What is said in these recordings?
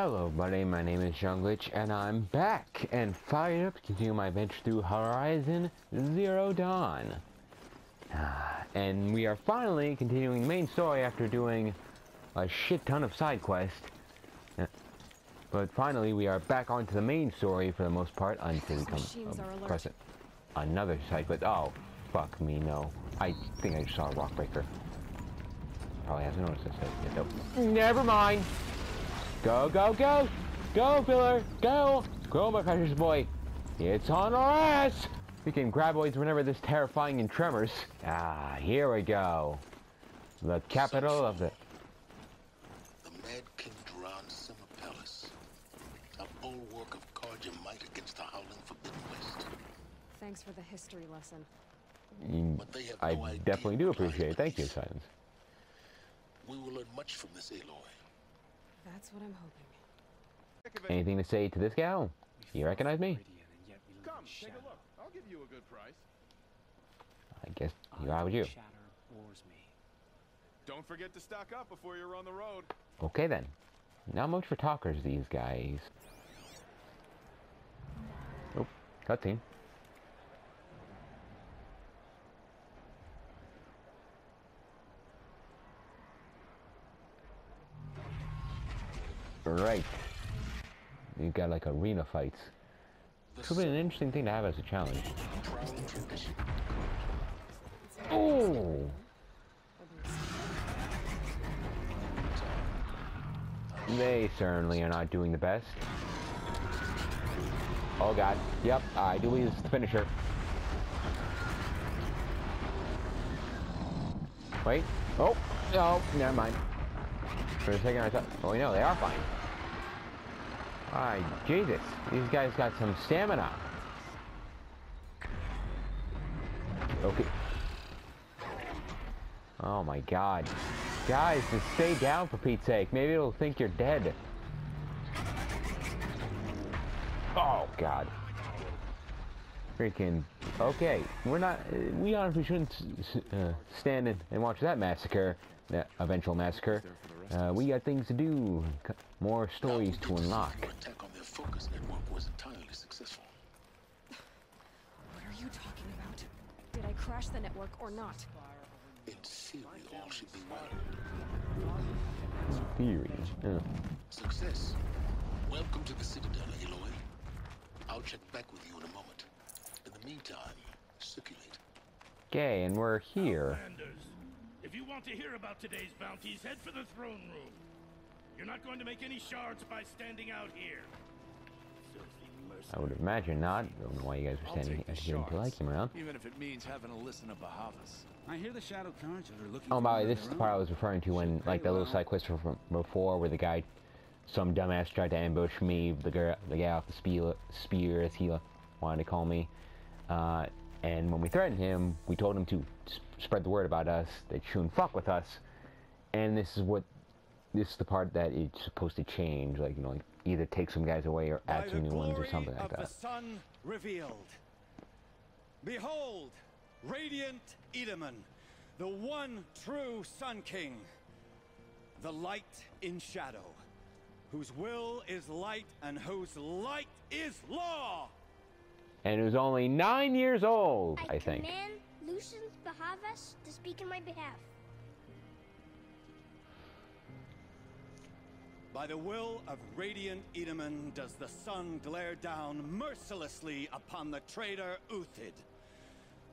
Hello buddy, my name is Junglitch and I'm back and fired up to continue my adventure through Horizon Zero Dawn. And we are finally continuing the main story after doing a shit ton of side quests. But finally we are back onto the main story for the most part until we come across another side quest. Oh, fuck me, no. I think I just saw a rock breaker. Probably hasn't noticed this yet. Nope. Never mind! Go, go, go! Go, filler! Go! Go, my precious boy! It's on our ass! We can graboids whenever this terrifying in tremors. Ah, here we go. The capital of the... The Mad King Duran's summer palace. A bulwark of carja might against the howling forbidden west. Thanks for the history lesson. But they have I no idea definitely do what lies appreciate it. Thank you, beneath. Silence. We will learn much from this Aloy. That's what I'm hoping. Anything to say to this gal? You recognize me? Come, take a look. I'll give you a good price. I guess, how would you? Don't forget to stock up before you're on the road. Okay then. Not much for talkers, these guys. Oh, cutscene. Right. You got like arena fights. This would be an interesting thing to have as a challenge. Oh! They certainly are not doing the best. Oh god. Yep, I do believe this is the finisher. Wait. Oh! No, never mind. For a second I thought, oh no, they are fine. Alright, Jesus. These guys got some stamina. Okay. Oh my god. Guys, just stay down for Pete's sake. Maybe it'll think you're dead. Oh god. Freaking. Okay, we honestly shouldn't stand and watch that massacre. That eventual massacre. We got things to do. More stories to unlock. Your attack on their focus network was entirely successful. What are you talking about? Did I crash the network or not? In theory, all should be well. Theory. Success. Welcome to the Citadel, Aloy. I'll check back with you in a moment. In the meantime, circulate. Okay, and we're here. Outlanders, if you want to hear about today's bounties, head for the throne room. You're not going to make any shards by standing out here. I would imagine not. I don't know why you guys are standing here until I came around. Even if it means having to listen to Bahavas. I hear the Shadow Carja are looking. Oh, by the way, this is the part I was referring to when, like, the little side quest from before, where the guy, some dumbass tried to ambush me, the guy off the spear, as he wanted to call me. And when we threatened him, we told him to spread the word about us, that you shouldn't fuck with us. And this is the part that it's supposed to change, like, you know, like, either take some guys away or add some new ones or something like that. The sun revealed. Behold, radiant Edaman, the one true Sun King, the light in shadow, whose will is light and whose light is law. And it was only 9 years old, I think. I command Lucius Bahavas to speak in my behalf. By the will of radiant Edaman does the sun glare down mercilessly upon the traitor Uthid.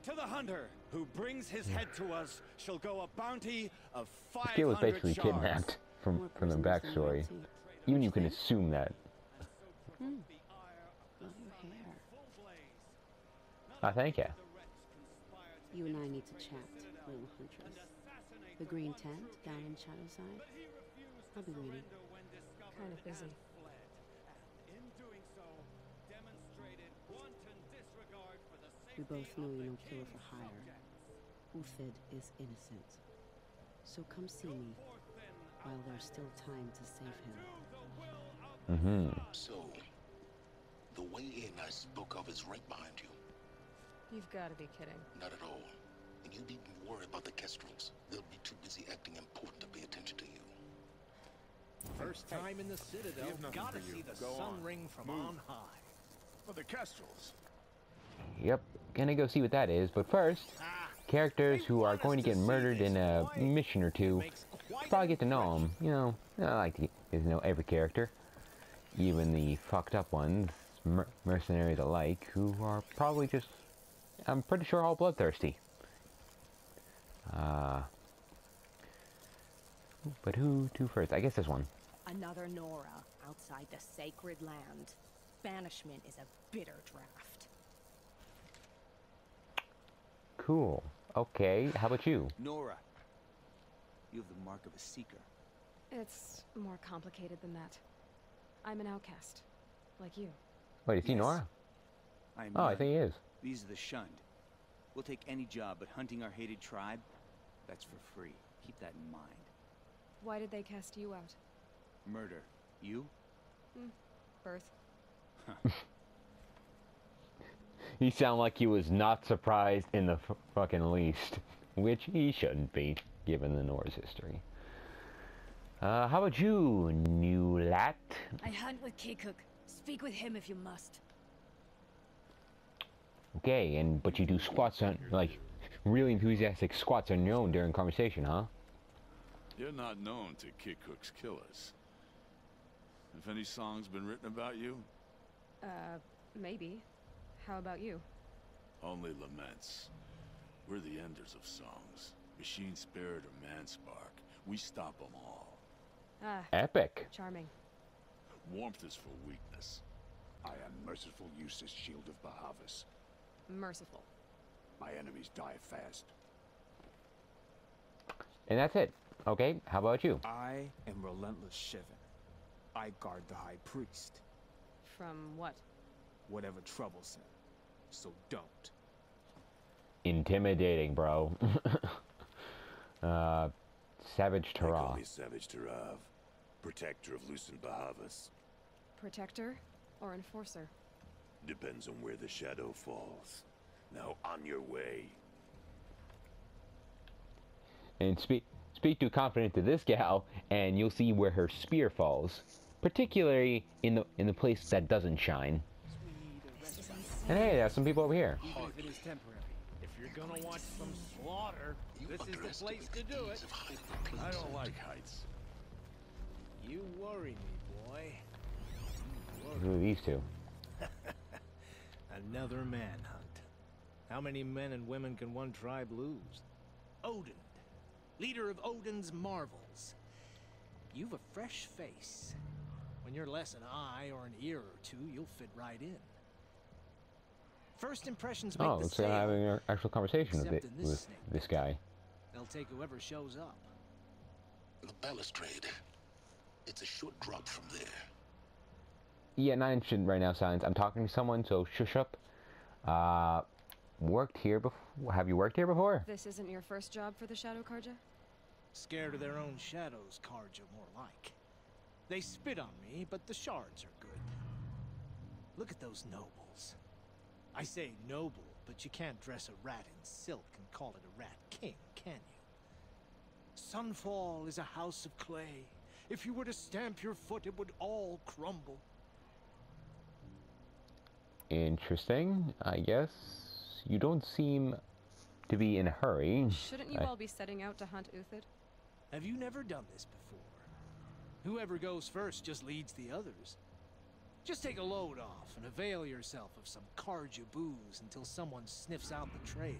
To the hunter who brings his head to us shall go a bounty of 500 Skill was basically shards. kidnapped from the backstory. Even you can assume that. Ah, thank you. You and I need to chat, little huntress. The green tent down in Shadowside. I'll be waiting. Kind of busy. We both know you're no killer for hire. Uthid is innocent. So come see me while there's still time to save him. So, the way in I spoke of is right behind you. You've got to be kidding. Not at all. And you needn't worry about the Kestrels. They'll be too busy acting important to pay attention to you. First time in the Citadel. have nothing Gotta for you. see the Go sun on. ring from Move. on high. Oh, the Kestrels. Yep, gonna go see what that is, but first, characters who are going to get murdered in a mission or two, probably get to know them. You know, I like to get to know every character, even the fucked up ones, mercenaries alike, who are probably just, I'm pretty sure, all bloodthirsty. But who to first? I guess this one. Another Nora outside the sacred land. Banishment is a bitter draft. Cool. Okay, how about you? Nora, you have the mark of a seeker. It's more complicated than that. I'm an outcast, like you. Wait, is he Nora? I am Oh, I none. think he is. These are the shunned. We'll take any job, but hunting our hated tribe, that's for free. Keep that in mind. Why did they cast you out? Murder. You? Birth. He sounded like he was not surprised in the fucking least, which he shouldn't be, given the Norse history. How about you, new lat? I hunt with Kikuk. Speak with him if you must. Okay, but you do squats on, like, really enthusiastic squats on your own during conversation, huh? You're not known to Kikuk's killers. Have any songs been written about you? Maybe. How about you? Only laments. We're the enders of songs. Machine spirit or man spark. We stop them all. Ah, Epic. charming. Warmth is for weakness. I am merciful Eustace, shield of Bahavas. Merciful. My enemies die fast. And that's it. Okay, how about you? I am relentless Shivan. I guard the High Priest. From what? Whatever troubles him. So don't. Intimidating, bro. Savage They call Tara. me Savage Tarav, protector of Lucent Bahavas. Protector or enforcer? Depends on where the shadow falls. Now on your way. And speak too confident to this gal, and you'll see where her spear falls, particularly in the place that doesn't shine. And hey, there's some people over here. Even if it is temporary. If you're gonna watch some slaughter, this is the place to do it. I don't like heights. You worry me, boy. Who are these two? Another manhunt. How many men and women can one tribe lose? Odin, leader of Odin's marvels. You've a fresh face. When you're less an eye or an ear or two, you'll fit right in. First impressions make Oh, the looks like I'm sale. having an actual conversation with, Except in this with snake this guy. They'll take whoever shows up. The balustrade. It's a short drop from there. Yeah, not interested right now, Silence. I'm talking to someone, so shush up. Worked here before? Have you worked here before? This isn't your first job for the Shadow Carja? Scared of their own shadows, Carja more like. They spit on me, but the shards are good. Look at those nobles. I say noble, but you can't dress a rat in silk and call it a rat king, can you? Sunfall is a house of clay. If you were to stamp your foot, it would all crumble. Interesting, I guess. You don't seem to be in a hurry. Shouldn't you all be setting out to hunt Uthid? Have you never done this before? Whoever goes first just leads the others. Just take a load off and avail yourself of some carja booze until someone sniffs out the trail.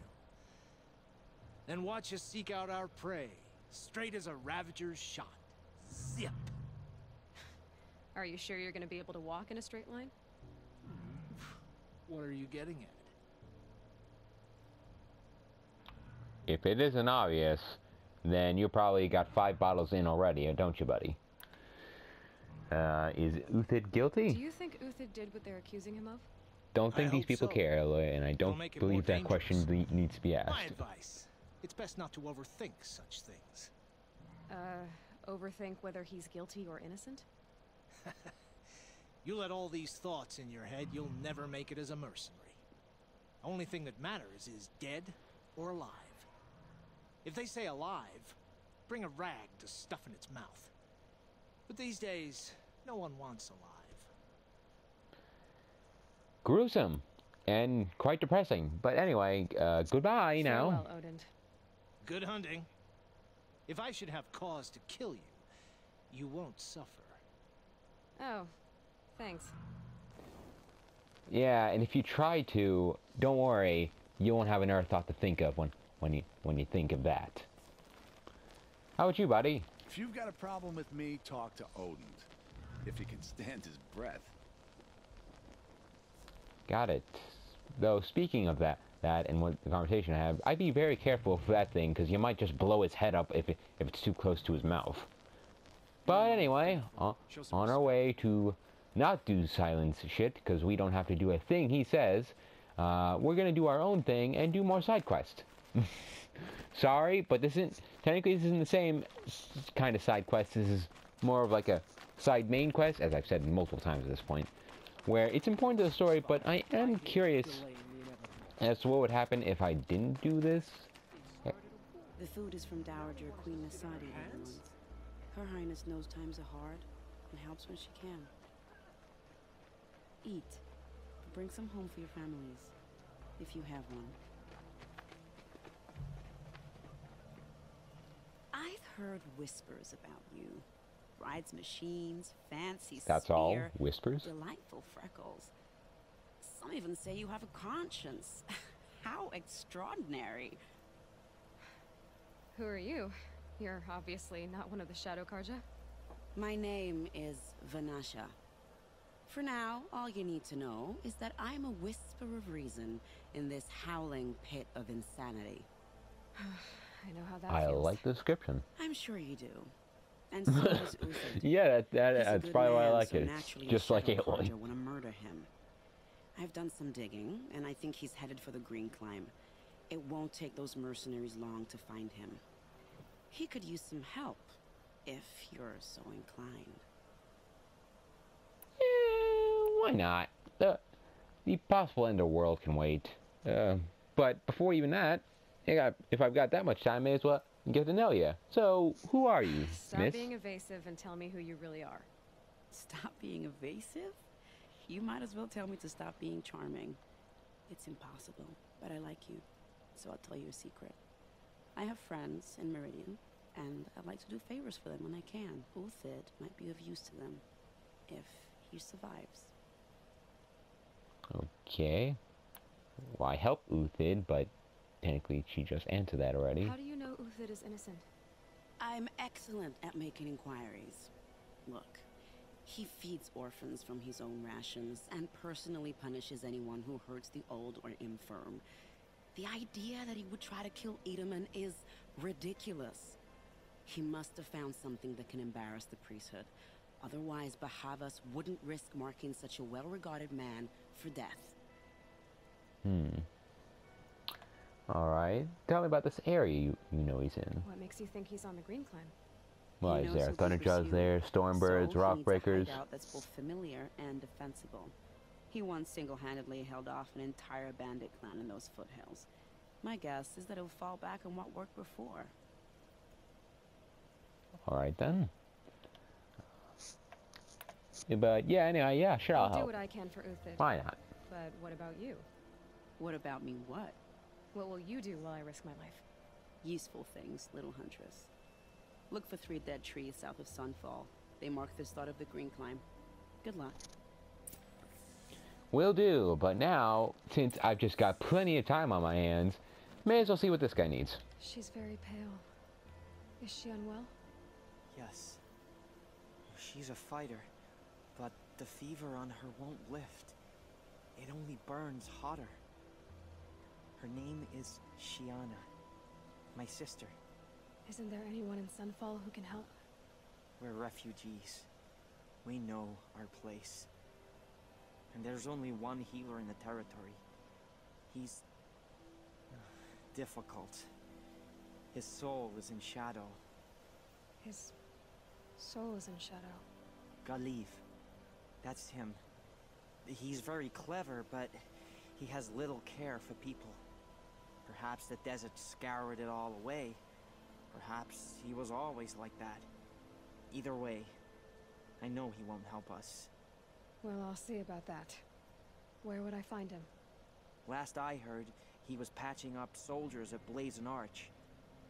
Then watch us seek out our prey, straight as a ravager's shot. Zip! Are you sure you're going to be able to walk in a straight line? What are you getting at? If it isn't obvious, then you probably got 5 bottles in already, don't you, buddy? Is Uthid guilty? Do you think Uthid did what they're accusing him of? Don't think I these hope people so. care, Aloy, and I don't make it believe more that question needs to be My asked. advice, it's best not to overthink such things. Overthink whether he's guilty or innocent? You let all these thoughts in your head, you'll never make it as a mercenary. Only thing that matters is dead or alive. If they say alive, bring a rag to stuff in its mouth. But these days, no one wants alive. Gruesome. And quite depressing. But anyway, goodbye now. Farewell, Odin. Good hunting. If I should have cause to kill you, you won't suffer. Oh, thanks. Yeah, and if you try to, don't worry, you won't have another thought to think of when you think of that. How about you, buddy? If you've got a problem with me, talk to Odin. If he can stand his breath. Got it. Though, speaking of that and what the conversation I have, I'd be very careful for that thing, because you might just blow his head up if it's too close to his mouth. But anyway, on our way to not do silence shit, because we don't have to do a thing he says, we're going to do our own thing and do more side quests. Sorry, but technically this isn't the same kind of side quest. This is more of like a side main quest, as I've said multiple times at this point, where it's important to the story, but I am curious as to what would happen if I didn't do this. The food is from Dowager Queen Nasadi. Her Highness knows times are hard and helps when she can. Eat. Bring some home for your families, if you have one. I've heard whispers about you. Rides machines, fancy That's spear, all? Whispers? delightful freckles. Some even say you have a conscience. How extraordinary. Who are you? You're obviously not one of the Shadow Carja. My name is Vanasha. For now, all you need to know is that I'm a whisper of reason in this howling pit of insanity. I know how that I feels. like the description. I'm sure you do. And so does Uthid. Yeah, He's a that's good probably why I man, like so it. naturally Just like Shadow Aloy. Carja wanna murder him. I've done some digging, and I think he's headed for the Green Climb. It won't take those mercenaries long to find him. He could use some help, if you're so inclined. Why not? The possible end of the world can wait. But before even that, if I've got that much time, may as well get to know you. So, who are you, Stop miss? being evasive and tell me who you really are. Stop being evasive? You might as well tell me to stop being charming. It's impossible, but I like you, so I'll tell you a secret. I have friends in Meridian, and I'd like to do favors for them when I can. Uthid might be of use to them, if he survives. Okay. Well, I help Uthid, but technically she just answered that already. How do you know Uthid is innocent? I'm excellent at making inquiries. Look, he feeds orphans from his own rations and personally punishes anyone who hurts the old or infirm. The idea that he would try to kill Edelman is ridiculous. He must have found something that can embarrass the priesthood. Otherwise, Bahavas wouldn't risk marking such a well-regarded man for death. Alright. Tell me about this area you know he's in. What makes you think he's on the Green Climb? Well, is there thunderjaws there, stormbirds, rock breakers? That's both familiar and defensible. He once single-handedly held off an entire bandit clan in those foothills. My guess is that he'll fall back on what worked before. Alright then. But yeah, anyway, yeah, sure, I'll do help. what I can for Uthid. Why not? But what about you? What about me what? What will you do while I risk my life? Useful things, little huntress. Look for 3 dead trees south of Sunfall. They mark the start of the Green Climb. Good luck. Will do, but now, since I've just got plenty of time on my hands, may as well see what this guy needs. She's very pale. Is she unwell? Yes. She's a fighter, but the fever on her won't lift. It only burns hotter. Her name is Shiana, my sister. Isn't there anyone in Sunfall who can help? We're refugees. We know our place. And there's only one healer in the territory. He's difficult. His soul is in shadow. His soul is in shadow. Galiv. That's him. He's very clever, but he has little care for people. Perhaps the desert scoured it all away. Perhaps he was always like that. Either way, I know he won't help us. Well, I'll see about that. Where would I find him? Last I heard, he was patching up soldiers at Blazing Arch.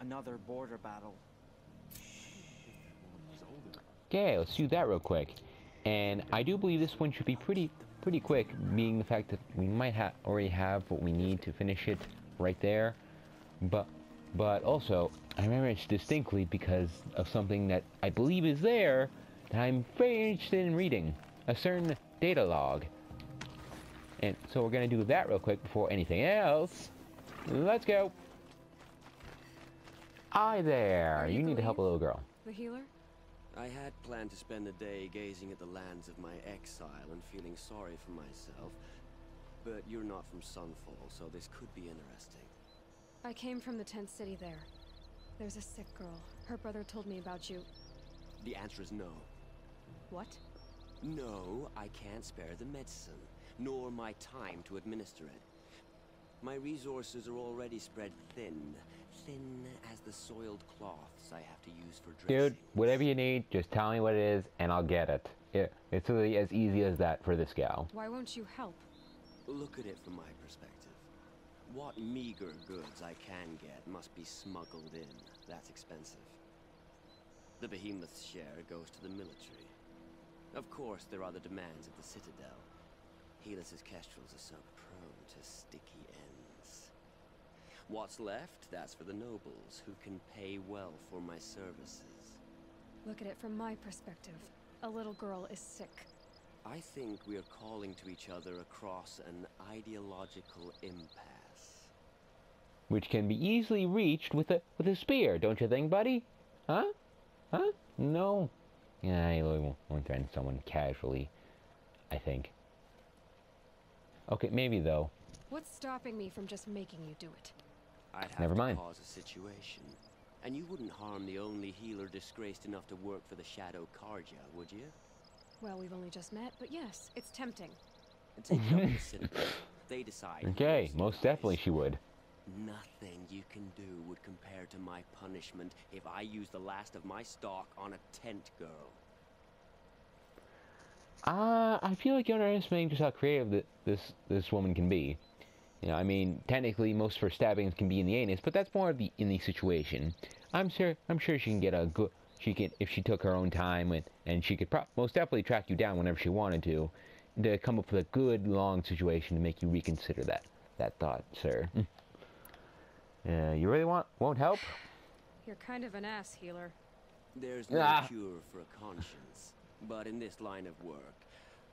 Another border battle. Okay, let's do that real quick. And I do believe this one should be pretty quick, being the fact that we might already have what we need to finish it right there. But also, I remember it distinctly because of something that I believe is there that I'm very interested in reading. A certain data log. And so we're going to do that real quick before anything else. Let's go. Hi there. You need to help a little girl. The healer? I had planned to spend the day gazing at the lands of my exile and feeling sorry for myself. But you're not from Sunfall, so this could be interesting. I came from the tent city there. There's a sick girl. Her brother told me about you. The answer is no. What? No, I can't spare the medicine, nor my time to administer it. My resources are already spread thin as the soiled cloths I have to use for dressing. Dude, whatever you need, just tell me what it is, and I'll get it. It's really as easy as that for this gal. Why won't you help? Look at it from my perspective. What meager goods I can get must be smuggled in. That's expensive. The behemoth's share goes to the military. Of course, there are the demands of the Citadel. Helis's kestrels are so prone to sticky ends. What's left, that's for the nobles, who can pay well for my services. Look at it from my perspective. A little girl is sick. I think we are calling to each other across an ideological impasse. Which can be easily reached with a spear, don't you think, buddy? Huh? Huh? No. Yeah, Aloy won't threaten someone casually, I think. Okay, maybe though. What's stopping me from just making you do it? I'd have Never mind. to cause a situation. And you wouldn't harm the only healer disgraced enough to work for the Shadow Carja, would you? Well, we've only just met, but yes, it's tempting. And take it up to the Citadel. They decide. Okay, most definitely she would. Nothing you can do would compare to my punishment if I use the last of my stock on a tent girl. I feel like you're underestimating just how creative this woman can be. You know, I mean, technically most of her stabbings can be in the anus, but that's more of in the situation. I'm sure she can get a good. If she took her own time and she could most definitely track you down whenever she wanted to come up with a good long situation to make you reconsider that thought, sir. You really won't help? You're kind of an ass, healer. There's no cure for a conscience, but in this line of work,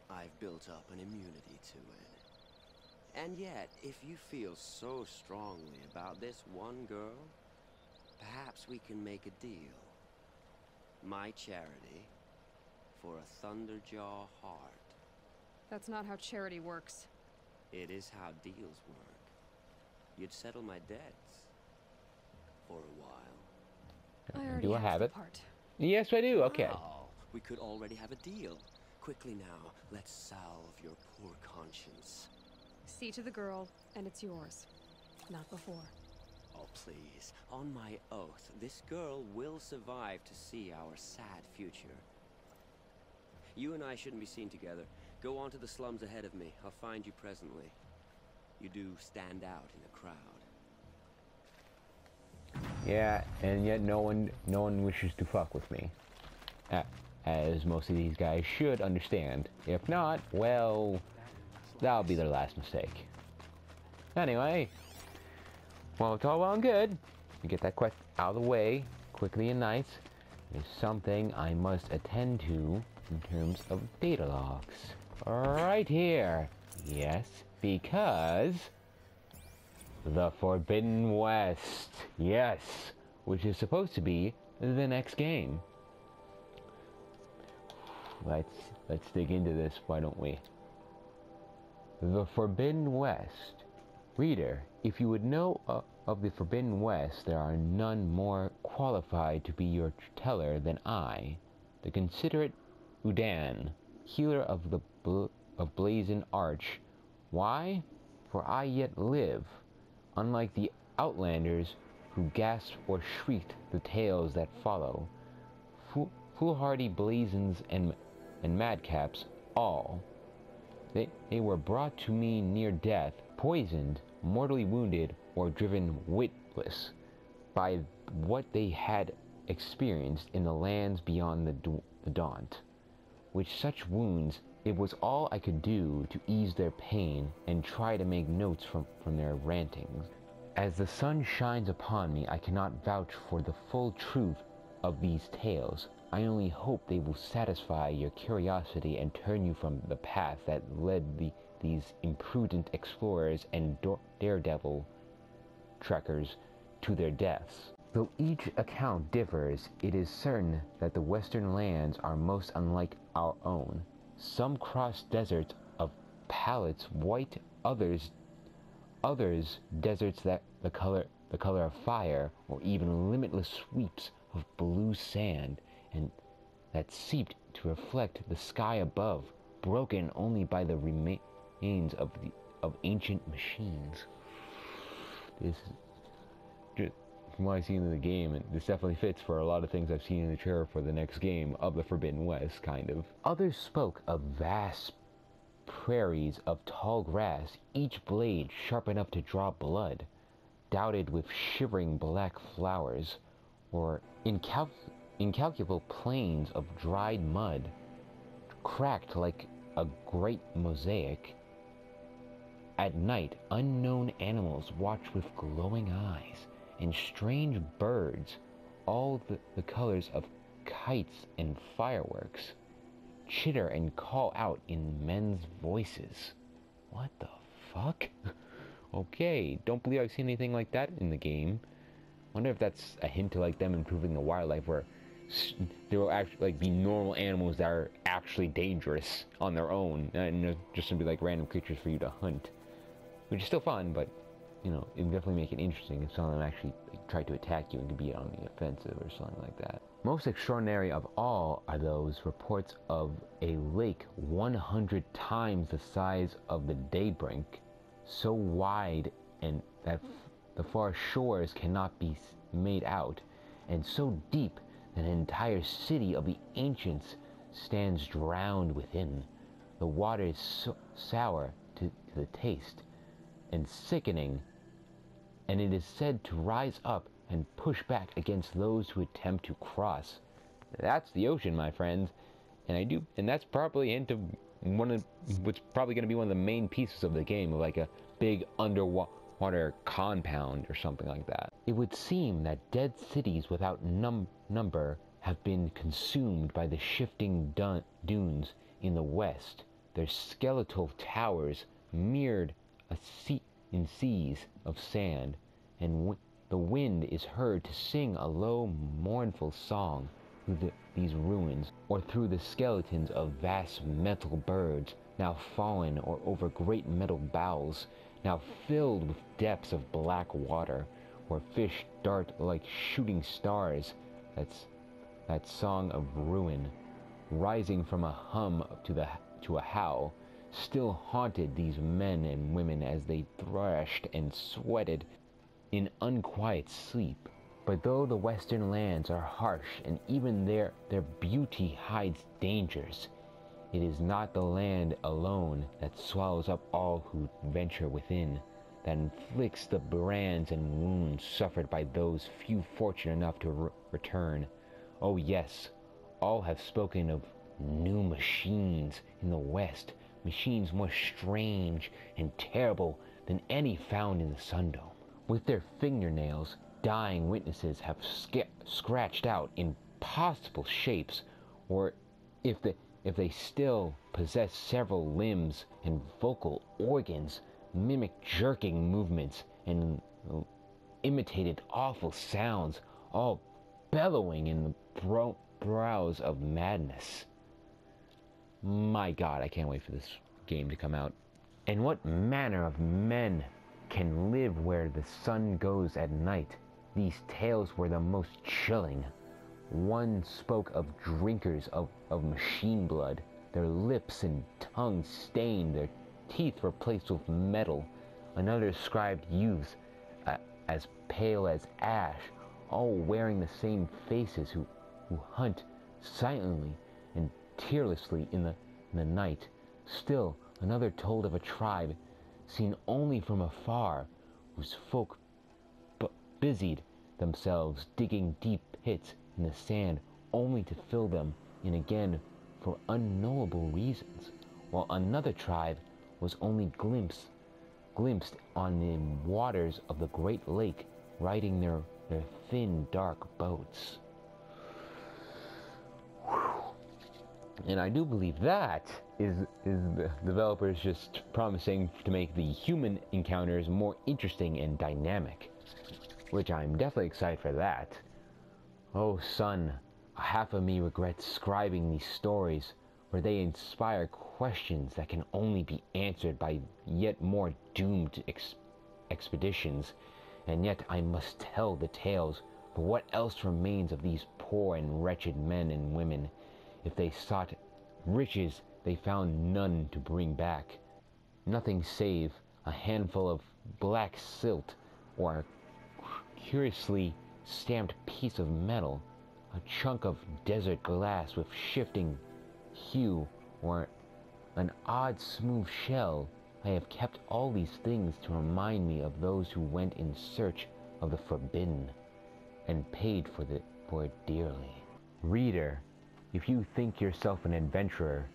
I've built up an immunity to it. And yet, if you feel so strongly about this one girl, perhaps we can make a deal. My charity for a Thunderjaw heart. That's not how charity works. It is how deals work. You'd settle my debts for a while. I already do I have the it? part. Yes, I do. Okay. Oh, we could already have a deal. Quickly now, let's salve your poor conscience. See to the girl, and it's yours. Not before. Oh, please. On my oath, this girl will survive to see our sad future. You and I shouldn't be seen together. Go on to the slums ahead of me. I'll find you presently. You do stand out in a crowd. Yeah, and yet no one wishes to fuck with me. As most of these guys should understand. If not, well, that'll be their last mistake. Anyway, well, it's all well and good. You get that quest out of the way, quickly and nice. There's something I must attend to in terms of data logs. Right here. Yes, because the Forbidden West. Yes, which is supposed to be the next game. Let's dig into this, why don't we? The Forbidden West. Reader, if you would know of the Forbidden West, there are none more qualified to be your teller than I, the considerate Udan, healer of the Blazing Arch. Why? For I yet live, unlike the outlanders who gasped or shrieked the tales that follow. Foolhardy blazons and and madcaps all. They were brought to me near death, poisoned, mortally wounded, or driven witless by what they had experienced in the lands beyond the Daunt. With such wounds, it was all I could do to ease their pain and try to make notes from their rantings. As the sun shines upon me, I cannot vouch for the full truth of these tales. I only hope they will satisfy your curiosity and turn you from the path that led these imprudent explorers and daredevil trekkers to their deaths. Though each account differs, it is certain that the western lands are most unlike our own. Some cross deserts of palettes white, others deserts that the color of fire, or even limitless sweeps of blue sand, and that seeped to reflect the sky above, broken only by the remains of ancient machines. This is from what I've seen in the game, and this definitely fits for a lot of things I've seen in the trailer for the next game of the Forbidden West, kind of. Others spoke of vast prairies of tall grass, each blade sharp enough to draw blood, dotted with shivering black flowers, or incalculable plains of dried mud, cracked like a great mosaic. At night, unknown animals watch with glowing eyes, and strange birds, all the colors of kites and fireworks, chitter and call out in men's voices. What the fuck? Okay, don't believe I've seen anything like that in the game. Wonder if that's a hint to like them improving the wildlife, where there will actually like be normal animals that are actually dangerous on their own, and just gonna be like random creatures for you to hunt, which is still fun, but you know, it would definitely make it interesting if some of them actually tried to attack you and could be on the offensive or something like that. Most extraordinary of all are those reports of a lake 100 times the size of the Daybreak, so wide and that the far shores cannot be made out, and so deep that an entire city of the ancients stands drowned within. The water is so sour to the taste, and sickening, and it is said to rise up and push back against those who attempt to cross. That's the ocean, my friends, and that's probably into one of what's probably going to be one of the main pieces of the game, like a big underwater compound or something like that. It would seem that dead cities without number have been consumed by the shifting dunes in the west, their skeletal towers mirrored in seas of sand, and the wind is heard to sing a low, mournful song through these ruins, or through the skeletons of vast metal birds, now fallen, or over great metal bowls, now filled with depths of black water, where fish dart like shooting stars. That song of ruin, rising from a hum to a howl, still haunted these men and women as they threshed and sweated in unquiet sleep. But though the western lands are harsh, and even their beauty hides dangers, it is not the land alone that swallows up all who venture within, that inflicts the brands and wounds suffered by those few fortunate enough to return. Oh yes, all have spoken of new machines in the west, machines more strange and terrible than any found in the Sundome. With their fingernails, dying witnesses have scratched out impossible shapes, or if they still possess several limbs and vocal organs, mimic jerking movements and imitated awful sounds, all bellowing in the brows of madness. My God, I can't wait for this game to come out. And what manner of men can live where the sun goes at night? These tales were the most chilling. One spoke of drinkers of machine blood, their lips and tongues stained, their teeth replaced with metal. Another described youths as pale as ash, all wearing the same faces, who hunt silently and tearlessly in the night. Still, another told of a tribe, seen only from afar, whose folk busied themselves digging deep pits in the sand only to fill them in again for unknowable reasons, while another tribe was only glimpsed on the waters of the great lake, riding their thin, dark boats. And I do believe that is the developers just promising to make the human encounters more interesting and dynamic, which I'm definitely excited for that. Oh son, half of me regrets scribing these stories, where they inspire questions that can only be answered by yet more doomed expeditions, and yet I must tell the tales, for what else remains of these poor and wretched men and women? If they sought riches, they found none to bring back. Nothing save a handful of black silt, or a curiously stamped piece of metal, a chunk of desert glass with shifting hue, or an odd smooth shell. I have kept all these things to remind me of those who went in search of the forbidden, and paid for it dearly. Reader, if you think yourself an adventurer,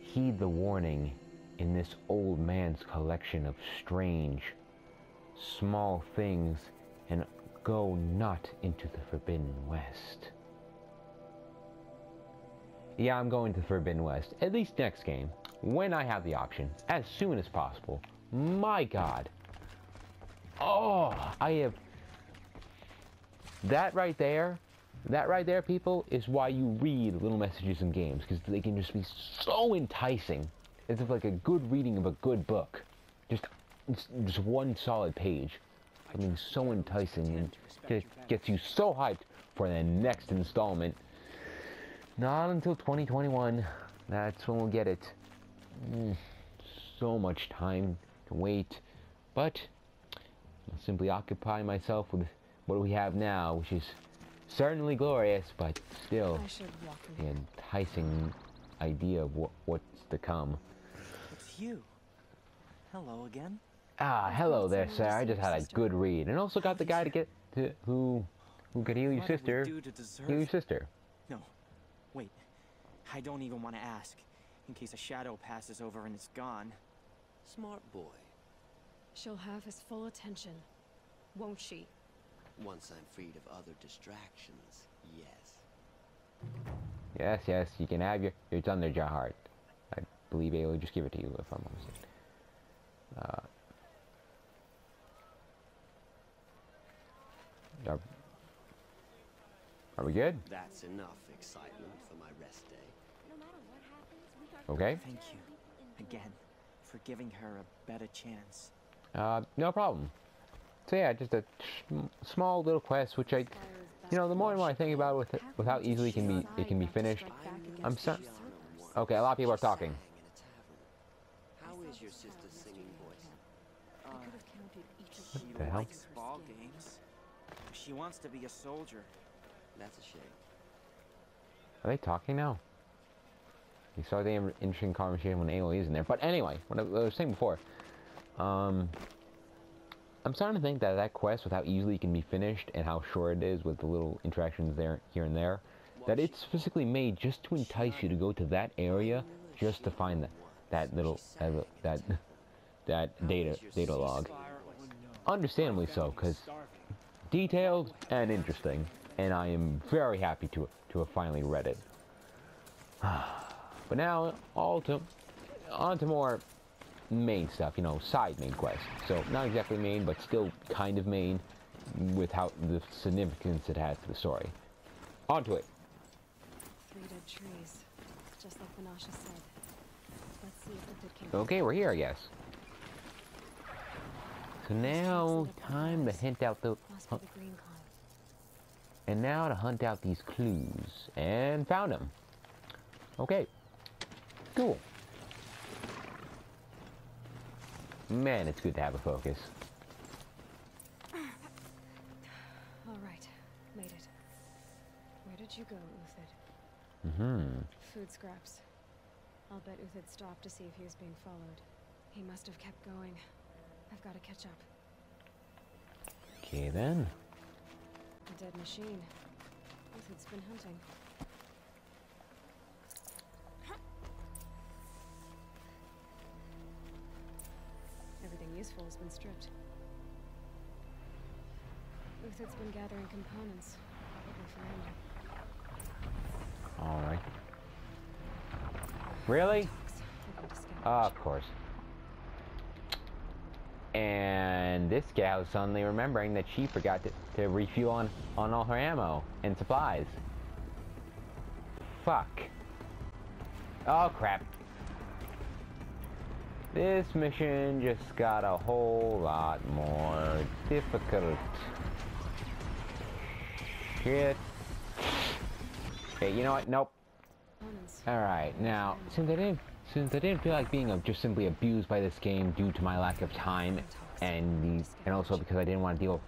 heed the warning in this old man's collection of strange, small things, and go not into the Forbidden West. Yeah, I'm going to the Forbidden West, at least next game, when I have the option, as soon as possible. My god. Oh, I have... That right there, people, is why you read little messages in games, because they can just be so enticing. It's like a good reading of a good book. Just one solid page. I mean, so enticing, and just gets you so hyped for the next installment. Not until 2021. That's when we'll get it. So much time to wait. But I'll simply occupy myself with what we have now, which is certainly glorious, but still an enticing idea of what's to come. It's you. Hello again. Ah, hello there, sir. I just had a good read, and also got the guy who could heal your sister. Heal your sister. No, wait. I don't even want to ask, in case a shadow passes over and it's gone. Smart boy. She'll have his full attention, won't she? Once I'm freed of other distractions, yes. Yes, you can have your Thunderjaw heart. I believe Aloy just give it to you, if I'm not mistaken. Are we good? That's enough excitement for my rest day. Okay. Thank you, again, for giving her a better chance. No problem. So yeah, just a small little quest, which the more and more I think about with how easily it can be finished, I'm so... Okay, a lot of people are talking. How is your sister's singing voice? What the hell? likes ball games. She wants to be a soldier. That's a shame. Are they talking now? You saw the interesting conversation when Aloy is in there. But anyway, what I was saying before, I'm starting to think that quest, with how easily it can be finished and how short it is with the little interactions there, here and there, that it's physically made just to entice you to go to that area, just to find that data log. Understandably so, because detailed and interesting, and I am very happy to have finally read it. But now, on to more main stuff, side main quests. So, not exactly main, but still kind of main, with how the significance it has to the story. On to it. 3 dead trees, just like Vanasha said. Let's see if the fit can... Okay, we're here, I guess. So now, time to hunt out the... And now to hunt out these clues. And found them. Okay. Cool. Man, it's good to have a focus. Alright, made it. Where did you go, Uthid? Mm-hmm. Food scraps. I'll bet Uthid stopped to see if he was being followed. He must have kept going. I've got to catch up. Okay then. A dead machine. Uthid's been hunting. Everything useful has been stripped. Uthid's been gathering components. Probably for ammo. Alright. Really? Of course. And this gal is suddenly remembering that she forgot to refuel on all her ammo and supplies. Fuck. Oh crap. This mission just got a whole lot more difficult. Shit. Okay, you know what? Nope. Alright, now, since I didn't feel like being just simply abused by this game due to my lack of time and also because I didn't want to deal with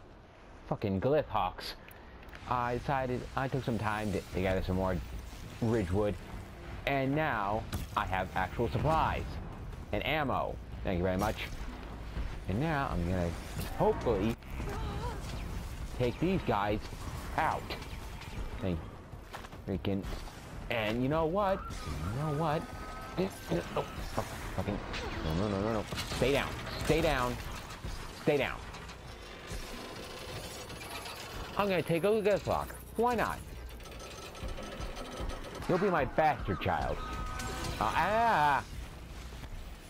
fucking glyph hawks, I took some time to gather some more ridgewood, and now I have actual supplies and ammo. Thank you very much. And now I'm gonna hopefully take these guys out. Thank freaking. And you know what? Oh, fucking. No. Stay down. Stay down. Stay down. I'm gonna take a look at this lock. Why not? You'll be my bastard child.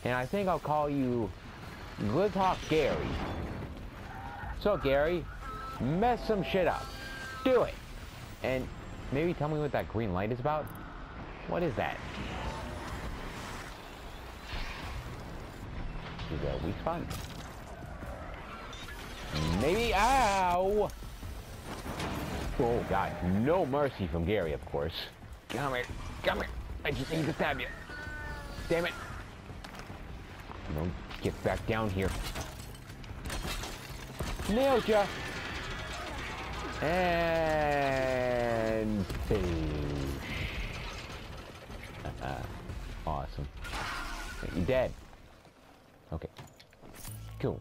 And I think I'll call you Glitchhawk Gary. So Gary, mess some shit up. Do it. And maybe tell me what that green light is about. What is that? Is that a weak spot? Maybe. Ow! Oh god, no mercy from Gary, of course. Come here. I just need to stab you. Damn it. Don't get back down here. Nailed ya! And boom. Awesome. You're dead. Okay. Cool.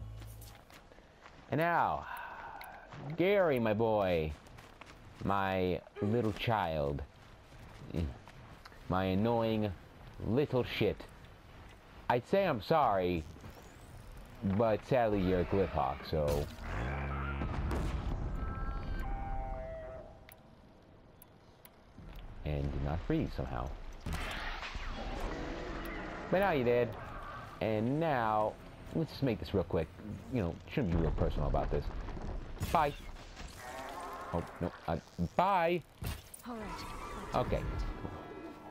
And now, Gary, my boy, my little child, my annoying little shit. I'd say I'm sorry, but sadly you're a Glyphhawk, so... And did not freeze somehow. But now you did. And now, let's just make this real quick. You know, shouldn't be real personal about this. Bye. Oh, no. Bye. All right. Okay.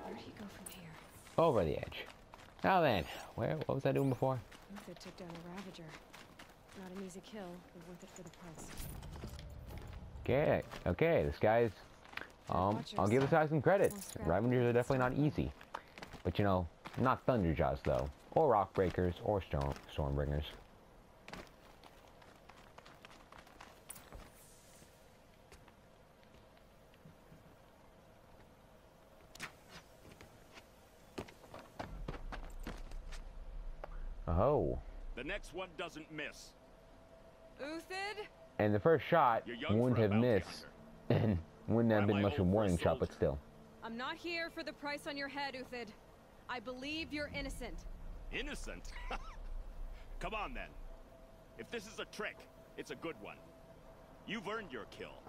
Where'd he go from here? Over the edge. Now then, what was I doing before? Uthid took down a Ravager. Not an easy kill, but worth it for the price. Okay, this guy's... I'll give this guy some credit. Ravagers are definitely not easy. But you know, not Thunderjaws though. Or Rockbreakers, or Stormbringers. Oh. The next one doesn't miss. Uthid? And the first shot wouldn't have missed. And wouldn't have been much of a warning shot, but still. I'm not here for the price on your head, Uthid. I believe you're innocent. Innocent? Come on then. If this is a trick, it's a good one. You've earned your kill.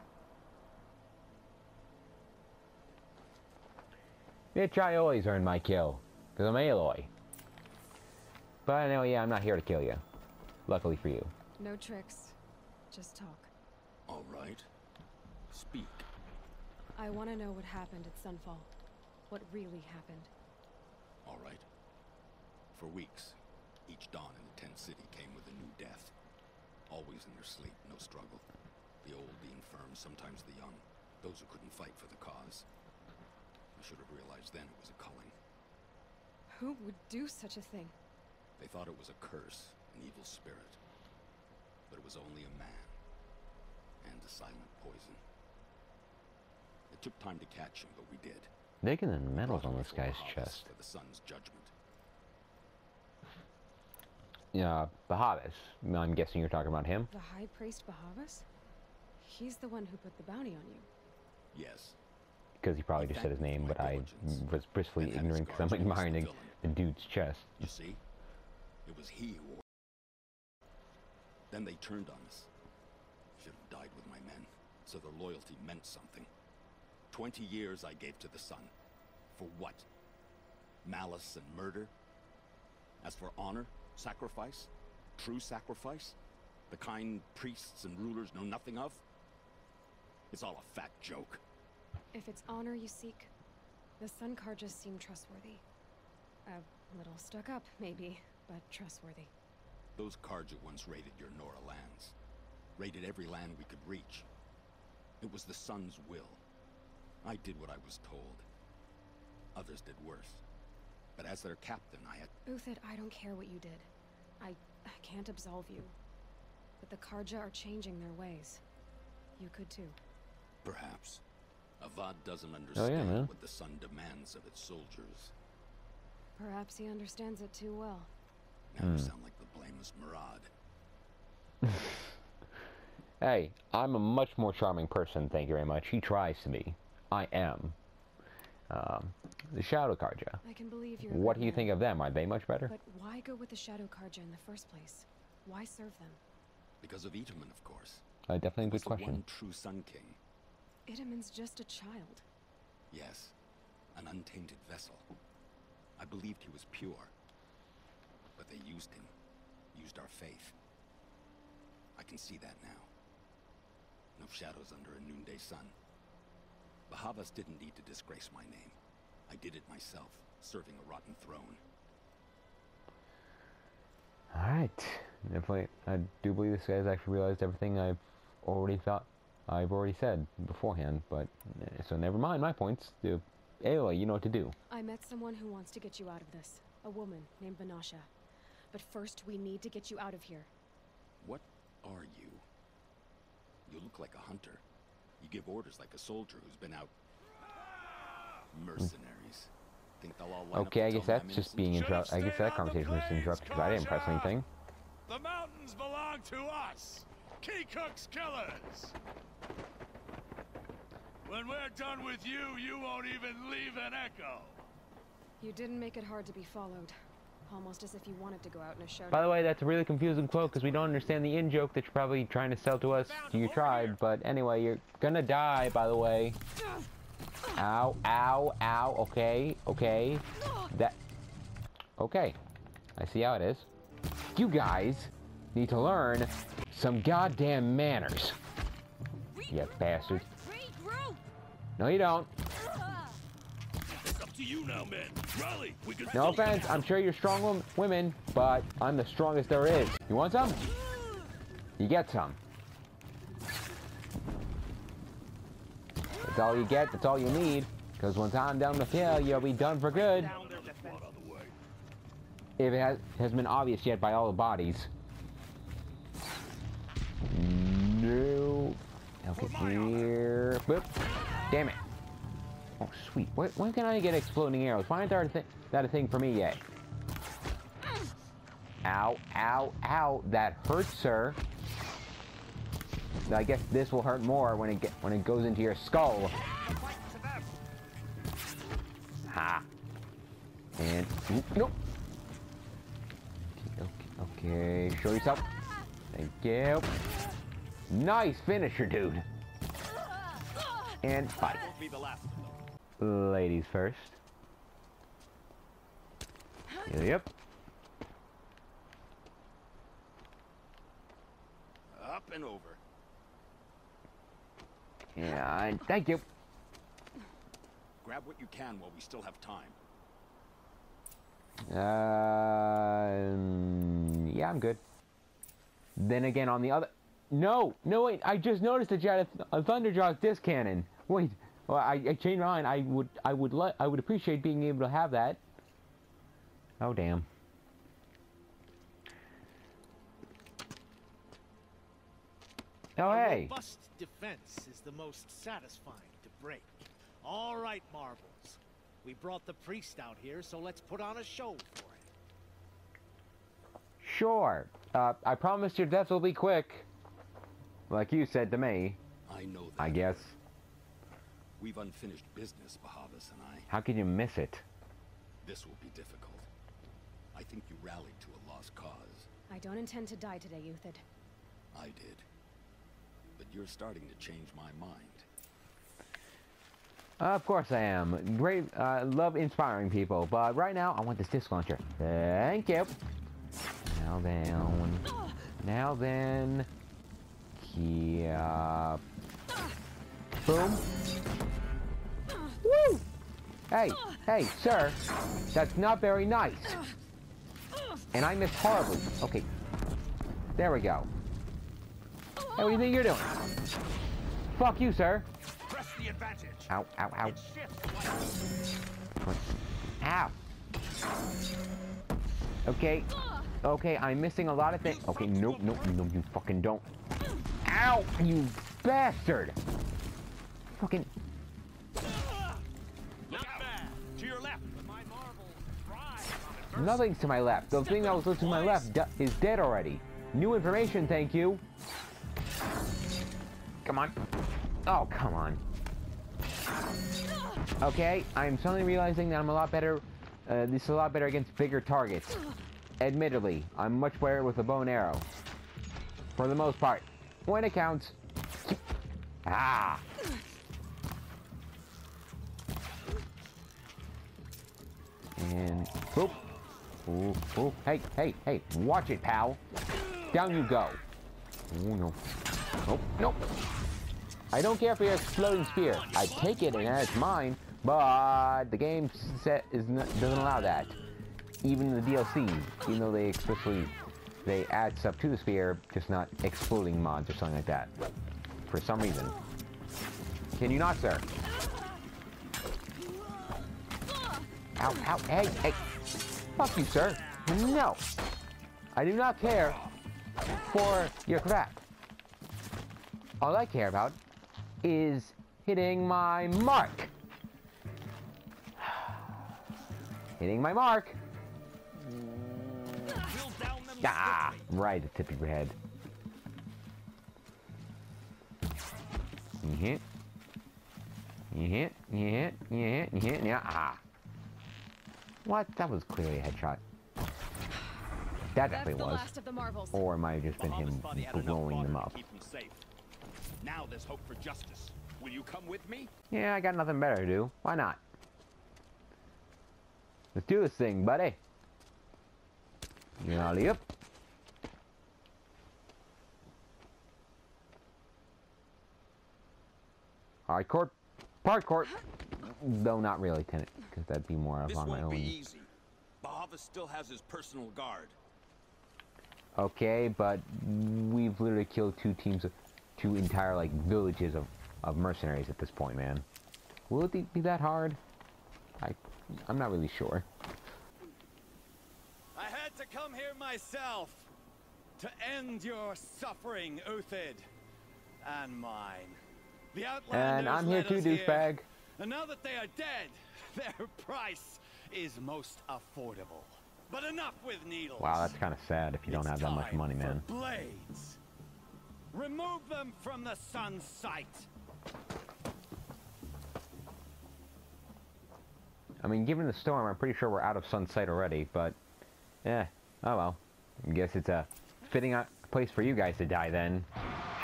Bitch, I always earn my kill. Because I'm Aloy. But anyway, yeah, I'm not here to kill you. Luckily for you. No tricks. Just talk. All right. Speak. I want to know what happened at Sunfall. What really happened. All right. For weeks, each dawn in the tent city came with a new death. Always in their sleep, no struggle. The old, the infirm, sometimes the young. Those who couldn't fight for the cause. I should have realized then it was a culling. Who would do such a thing? They thought it was a curse, an evil spirit. But it was only a man. And a silent poison. It took time to catch him, but we did. Digging the medals on this guy's Bahavas chest. for the sun's judgment. Yeah, Bahavas. I'm guessing you're talking about him. The High Priest Bahavas? He's the one who put the bounty on you. Yes. Because he probably just said his name, but I was blissfully ignorant because I'm admiring the dude's chest. You see? It was he who... Then they turned on us. Should have died with my men, so their loyalty meant something. 20 years I gave to the sun. For what? Malice and murder? As for honor, sacrifice, true sacrifice, the kind priests and rulers know nothing of? It's all a fat joke. If it's honor you seek, the Sun Carjas seem trustworthy. A little stuck up, maybe, but trustworthy. Those Carja once raided your Nora lands. Raided every land we could reach. It was the Sun's will. I did what I was told. Others did worse. But as their captain, I had... Uthid, I don't care what you did. I can't absolve you. But the Carja are changing their ways. You could too. Perhaps. Avad doesn't understand man. what the Sun demands of its soldiers. Perhaps he understands it too well. Now you sound like the blameless Murad. Hey, I'm a much more charming person, thank you very much. He tries to be. I am. The Shadow Carja. I can believe you're... What do you think of them? Are they much better? But why go with the Shadow Carja in the first place? Why serve them? Because of Itaman, of course. Definitely a good He was the question. one true Sun King. Itaman's just a child. Yes, an untainted vessel. I believed he was pure. But they used him. Used our faith. I can see that now. No shadows under a noonday sun. Bahavas didn't need to disgrace my name. I did it myself, serving a rotten throne. Alright. Definitely, I do believe this guy's actually realized everything I've already said beforehand, but so never mind my points. Aloy, you know what to do. I met someone who wants to get you out of this. A woman named Vanasha. But first, we need to get you out of here. What are you? You look like a hunter. You give orders like a soldier who's been out. Mercenaries. Think they'll all line Okay, up I to guess tell that's them just I'm being innocent? interrupted. I guess that conversation was interrupted because I didn't press anything. The mountains belong to us, Keycook's killers. When we're done with you, you won't even leave an echo. You didn't make it hard to be followed. Almost as if you wanted to go out in a show. By the way, that's a really confusing quote because we don't understand the in-joke that you're probably trying to sell to us, to your tribe. But anyway, you're gonna die, by the way. Ow, ow, ow, okay, okay. Okay. I see how it is. You guys need to learn some goddamn manners. You bastards. No, you don't. It's up to you now, men. Rally. We can No offense, I'm sure you're strong women, but I'm the strongest there is. You want some? You get some. That's all you get, that's all you need. Because once I'm done with you, you'll be done for good. If it has been obvious yet by all the bodies. No. Okay, here. Boop. Damn it. Oh, sweet. When can I get exploding arrows? Why aren't there that a thing for me yet? Ow, ow, ow. That hurts, sir. I guess this will hurt more when it goes into your skull. Ha. And nope. Okay, show yourself. Thank you. Nice finisher, dude. And fight. Ladies first. Yep. Up and over. Yeah, and thank you. Grab what you can while we still have time. Yeah, I'm good. Then again, on the other... No, wait, I just noticed that you had a Thunderjaw's disc cannon. Wait, well, I changed my mind. I would appreciate being able to have that. Oh, damn. Oh, hey. Robust defense is the most satisfying to break. All right, Marbles. We brought the priest out here, so let's put on a show for it. Sure. I promise your death will be quick. Like you said to me. I know that. I guess. We've unfinished business, Bahavas and I. How could you miss it? This will be difficult. I think you rallied to a lost cause. I don't intend to die today, Euthyd. I did. But you're starting to change my mind. Of course I am. Great, love inspiring people. But right now, I want this disc launcher. Thank you. Now then. Now then. Yeah. Boom. Woo! Hey, hey, sir. That's not very nice. And I missed horribly. Okay. There we go. Hey, what do you think you're doing? Fuck you, sir. Press the advantage. Ow, ow, ow. Ow. Okay. Okay, I'm missing a lot of things. Okay, nope, nope, no, you fucking don't. Ow, you bastard. Fucking. Not bad. To your left. My marbles. Nothing's to my left. The thing that was listed to my left is dead already. New information, thank you. Come on. Oh, come on. Okay, I'm suddenly realizing that I'm a lot better. This is a lot better against bigger targets. Admittedly, I'm much better with a bow and arrow. For the most part. When it counts. Ah! And boop. Ooh, ooh. Hey, hey, hey, watch it, pal. Down you go. Oh, no. Nope, nope. I don't care for your exploding spear. I take it and it's mine, but the game set doesn't allow that. Even the DLC, even though they add stuff to the spear, just not exploding mods or something like that. For some reason. Can you not, sir? Ow, ow, hey, hey. Fuck you, sir. No. I do not care for your crap. All I care about is hitting my mark. Hitting my mark. Ah, right at the tip of your head. You hit. You hit. You hit. You hit. You hit. Yeah. Ah. What? That was clearly a headshot. That definitely was. Last of the marbles. Or it might have just been him blowing them up. Now there's hope for justice. Will you come with me? Yeah, I got nothing better to do. Why not? Let's do this thing, buddy. Yeah, yep. Hardcore, parkour. Though not really, Tenant, because that'd be more of on my own. This won't be easy. Bahavas still has his personal guard. Okay, but we've literally killed two entire like villages of mercenaries at this point, man. Will it be that hard? I'm not really sure. I had to come here myself to end your suffering, Euthyd, and mine. The Outlanders and I'm here too, douchebag. And now that they are dead, their price is most affordable. But enough with needles. Wow, that's kind of sad if you don't have that much money, man. Blades. Remove them from the sun's sight. I mean, given the storm, I'm pretty sure we're out of sun's sight already, but oh well. I guess it's a fitting place for you guys to die then.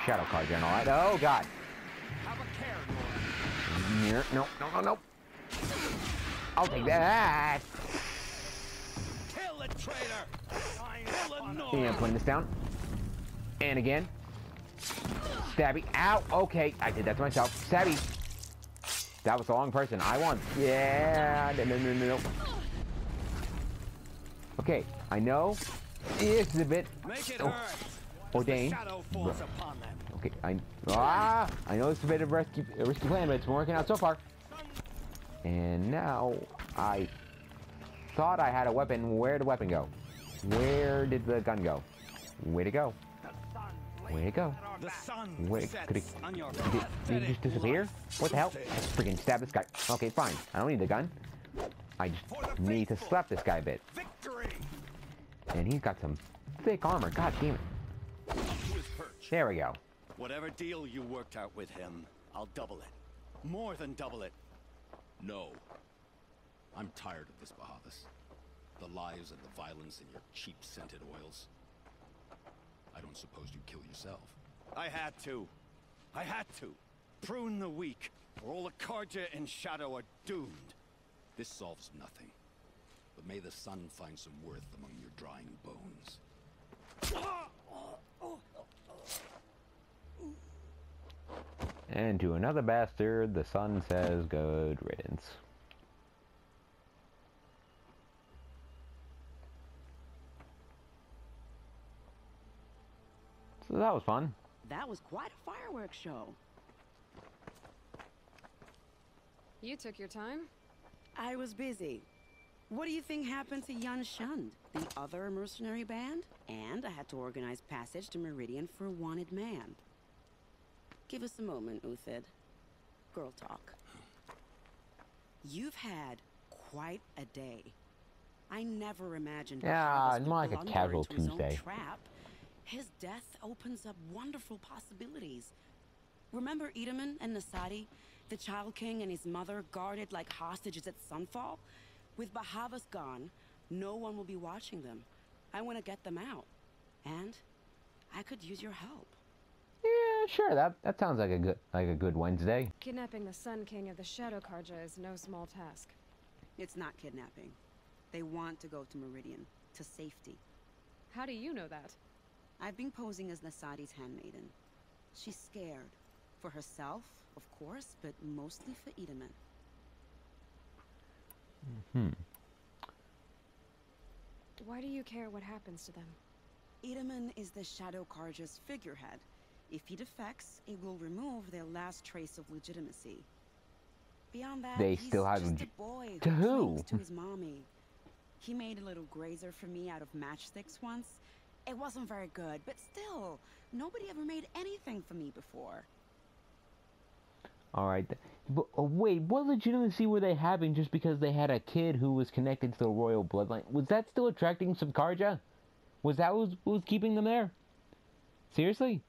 Shadow Carja and all right. Oh god. Have a care, No, no, no, no. I'll take that. Kill a traitor. Kill a North. And putting this down. And again. Stabby. Ow. Okay, I did that to myself. Stabby. That was the wrong person. I won. Yeah. No. Okay, I know this is a bit ordained. Okay, I know it's a bit of a risky plan, but it's been working out so far. And now I thought I had a weapon. Where'd the weapon go? Where did the gun go? Where'd it go? Where'd it go? Where could it just disappear? What the hell? Let's freaking stab this guy. Okay, fine. I don't need the gun. I just need to slap this guy a bit. Victory! And he's got some thick armor. God damn it. There we go. Whatever deal you worked out with him, I'll double it. More than double it. No. I'm tired of this, Bahavas. The lies and the violence in your cheap scented oils. I don't suppose you kill yourself. I had to. I had to. Prune the weak, or all the carja in Shadow are doomed. This solves nothing. But may the sun find some worth among your drying bones. And to another bastard, the sun says good riddance. So that was fun. That was quite a fireworks show. You took your time? I was busy. What do you think happened to Yan Shund, the other mercenary band? And I had to organize passage to Meridian for a wanted man. Give us a moment, Uthid. Girl talk. You've had quite a day. I never imagined. Yeah, more like a casual Tuesday. Trap. His death opens up wonderful possibilities. Remember Edaman and Nasadi, the Child King and his mother guarded like hostages at Sunfall? With Bahavas gone, no one will be watching them. I want to get them out. And I could use your help. Yeah, sure. That sounds like a good Wednesday. Kidnapping the Sun King of the Shadow Carja is no small task. It's not kidnapping. They want to go to Meridian, to safety. How do you know that? I've been posing as Nasadi's handmaiden. She's scared. For herself, of course, but mostly for Edaman. Why do you care what happens to them? Edaman is the Shadow Carja's figurehead. If he defects, it will remove their last trace of legitimacy. Beyond that, they he's still have just a boy to who who? clings to his mommy. He made a little grazer for me out of matchsticks once. It wasn't very good, but still, nobody ever made anything for me before. Alright, but wait, what legitimacy were they having just because they had a kid who was connected to the royal bloodline? Was that still attracting some carja? Was that what was keeping them there? Seriously?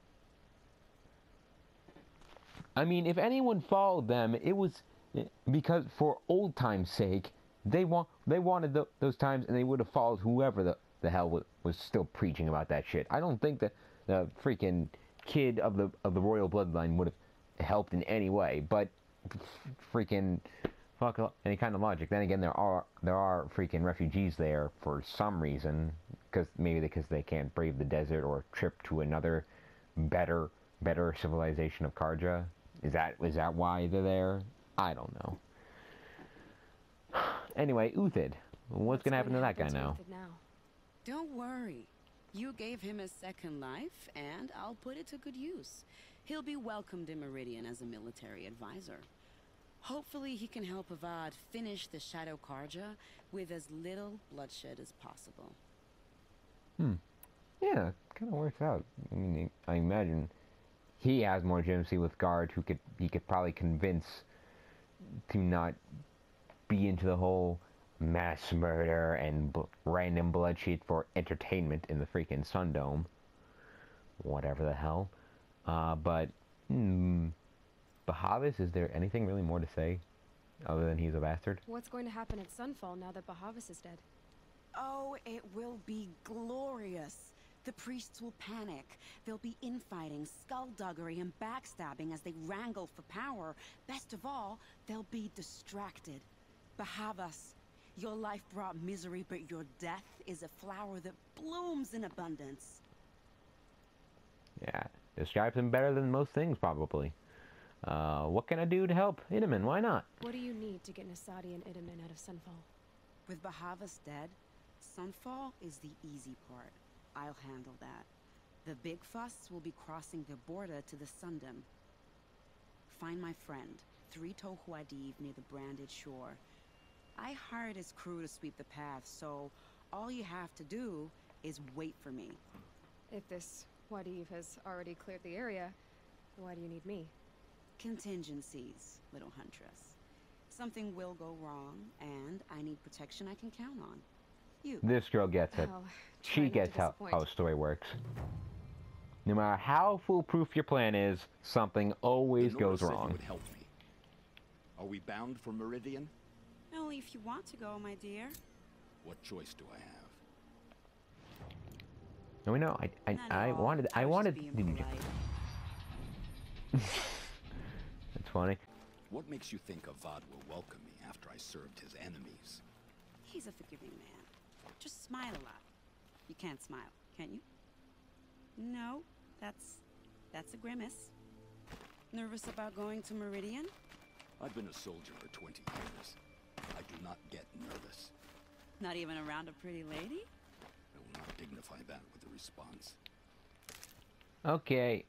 I mean, if anyone followed them, it was because for old time's sake, they wanted those times, and they would have followed whoever the hell was still preaching about that shit. I don't think that the freaking kid of the royal bloodline would have helped in any way, but freaking fuck any kind of logic. Then again, there are freaking refugees there for some reason, because they can't brave the desert or trip to another better civilization of Carja. Is that why they're there? I don't know. Anyway, Uthid, what's gonna happen to that guy now? Don't worry. You gave him a second life, and I'll put it to good use. He'll be welcomed in Meridian as a military advisor. Hopefully he can help Avad finish the Shadow Carja with as little bloodshed as possible. Yeah, kind of works out. I mean, I imagine he has more legitimacy with Guard, he could probably convince to not be into the whole mass murder and random bloodshed for entertainment in the freaking Sundome. Whatever the hell. But Bahavas, is there anything really more to say other than he's a bastard? What's going to happen at Sunfall now that Bahavas is dead? Oh, it will be glorious. The priests will panic. There'll be infighting, skullduggery, and backstabbing as they wrangle for power. Best of all, they'll be distracted. Bahavas, your life brought misery, but your death is a flower that blooms in abundance. Yeah, describes him better than most things, probably. What can I do to help Edaman? Why not? What do you need to get Nasadi and Edaman out of Sunfall? With Bahavas dead, Sunfall is the easy part. I'll handle that. The big fuss will be crossing the border to the Sundom. Find my friend, 3 Tohuadiv near the branded shore. I hired his crew to sweep the path, so all you have to do is wait for me. If this Wadiv has already cleared the area, why do you need me? Contingencies, little huntress. Something will go wrong, and I need protection I can count on. You. This girl gets it. Oh, try She not to gets how disappoint. a story works. No matter how foolproof your plan is, something always The Nora goes said you wrong. would help me. Are we bound for Meridian? Only if you want to go, my dear. What choice do I have? No, we know. I wanted. That's funny. What makes you think Avad will welcome me after I served his enemies? He's a forgiving man. Just smile a lot. You can't smile, can you? No, that's a grimace. Nervous about going to Meridian? I've been a soldier for 20 years. I do not get nervous. Not even around a pretty lady? I will not dignify that with a response. Okay.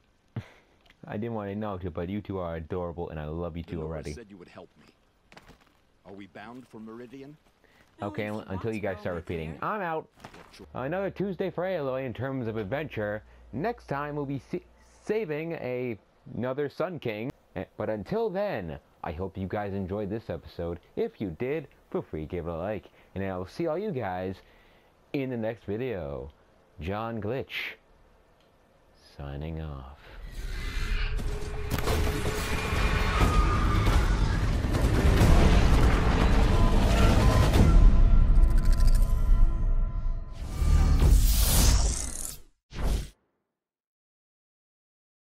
I didn't want to acknowledge it, but you two are adorable, and I love you two already. You said you would help me. Are we bound for Meridian? Okay, until you guys start repeating. I'm out. Another Tuesday for Aloy in terms of adventure. Next time we'll be saving another Sun King. But until then, I hope you guys enjoyed this episode. If you did, feel free to give it a like. And I'll see all you guys in the next video. John Glitch, signing off.